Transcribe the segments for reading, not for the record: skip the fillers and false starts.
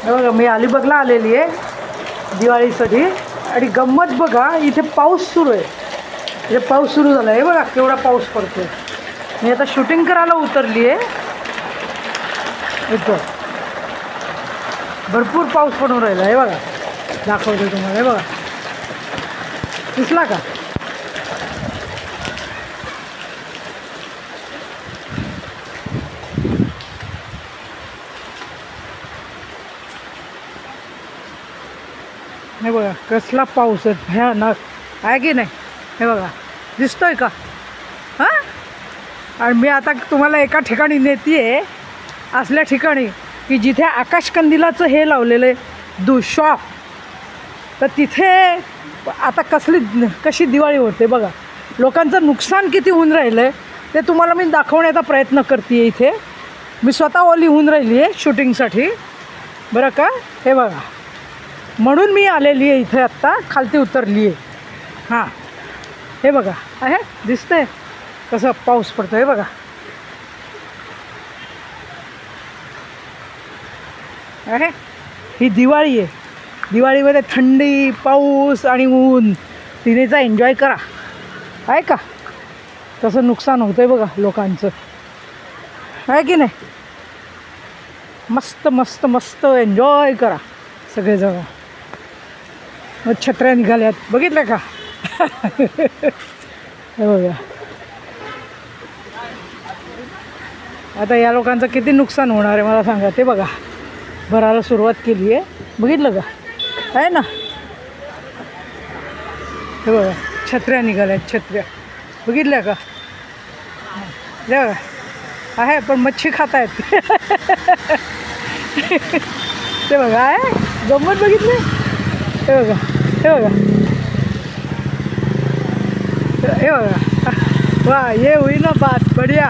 हे बघा मी अलिबागला आलेली आहे दिवाळीसाठी आणि गंमत बघा इथे पाऊस सुरू आहे. इथे पाऊस सुरू झाला आहे बघा केवढा पाऊस पडतो. मी आता शूटिंग करायला उतरली आहे. इथं भरपूर पाऊस पडून राहिला आहे बघा. दाखवते तुम्हाला. हे बघा दिसला का. हे बघा कसला पाऊस आहे भयानक आहे की नाही. हे बघा दिसतोय का. हां आणि मी आता तुम्हाला एका ठिकाणी नेते आहे असल्या ठिकाणी की जिथे आकाशकंदिलाचं हे लावलेलं आहे शॉप. तर तिथे आता कशी दिवाळी होते बघा. लोकांचं नुकसान किती होऊन राहिलं आहे ते तुम्हाला मी दाखवण्याचा प्रयत्न करते आहे. इथे मी स्वतः ओली होऊन राहिली आहे शूटिंगसाठी बरं का. हे बघा म्हणून मी आलेली आहे इथे आत्ता खालती उतरली आहे. हां हे बघा आहे दिसतंय कसं पाऊस पडतो आहे बघा. आहे ही दिवाळी आहे. दिवाळीमध्ये थंडी पाऊस आणि ऊन तिन्हीचा एन्जॉय करा आहे का. कसं नुकसान होतं आहे बघा लोकांचं आहे की नाही. मस्त मस्त मस्त एन्जॉय करा सगळेजण. मग छत्र्या निघाल्यात बघितलं का. हे बघा आता या लोकांचं किती नुकसान होणार आहे मला सांगा. ते बघा भरायला सुरुवात केली आहे बघितलं का आहे ना. हे बघा छत्र्या निघाल्यात छत्र्या बघितल्या का. हे बघा आहे पण मच्छी खात आहेत. ते बघा आहे गंमत बघितली. हे बघा हे बघा हे बघा वा ये हुई ना बात बढिया.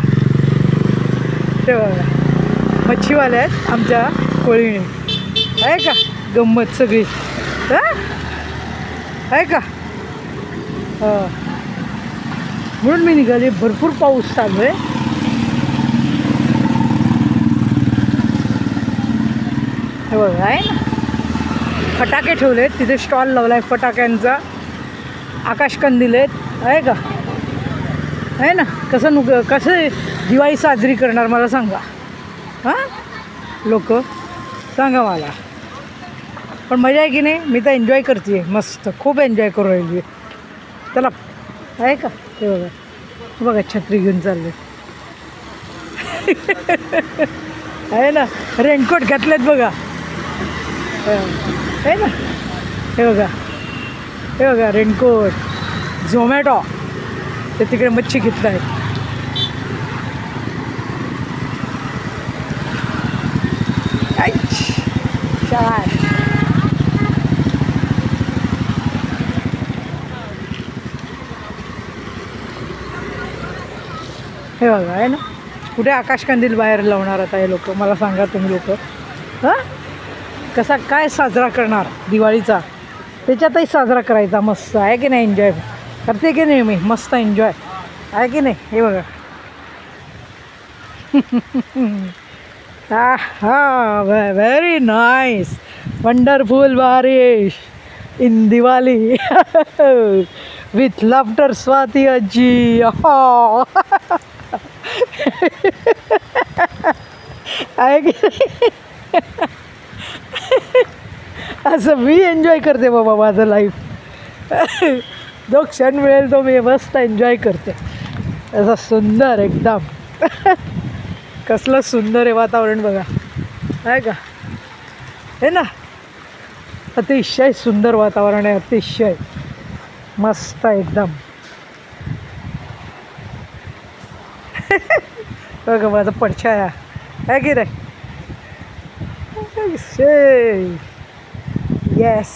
ते बघा मच्छीवाले आहेत आमच्या कोळीने आहे का. गंमत सगळी आहे का. म्हणून मी निघाली. भरपूर पाऊस चालू आहे. हे बघा आहे ना फटाके ठेवले आहेत तिथे स्टॉल लावला आहे फटाक्यांचा. आकाशकंदील आहेत आहे का. आहे ना कसं दिवाळी साजरी करणार मला सांगा. हां लोक सांगा मला. पण मजा आहे की नाही. मी तर एन्जॉय करते आहे मस्त खूप एन्जॉय करू राहिली आहे. चला आहे का. ते बघा बघा छत्री घेऊन चालले आहे ना. रेनकोट घातलेत बघा आहे ना. हे बघा रेनकोट झोमॅटो ते तिकडे मच्छी घेतलं आहे. हे बघा आहे ना कुठे आकाशकंदील बाहेर लावणार आता हे लोक मला सांगा तुम्ही लोक. हां कसा काय साजरा करणार दिवाळीचा त्याच्यातही साजरा करायचा मस्त आहे की नाही. एन्जॉय करते की नाही मी मस्त एन्जॉय आहे की नाही. हे बघा हा व्हेरी नाईस वंडरफुल बारिश in Diwali with laughter Swati आजी. आहे की असं मी एन्जॉय करते बाबा माझं लाईफ. जो क्षण मिळेल तो मी मस्त एन्जॉय करते. असं सुंदर एकदम कसलं सुंदर आहे वातावरण बघा आहे का. हे ना अतिशय सुंदर वातावरण आहे. अतिशय मस्त एकदम. बघा माझा पडछाया आहे की नाही. येस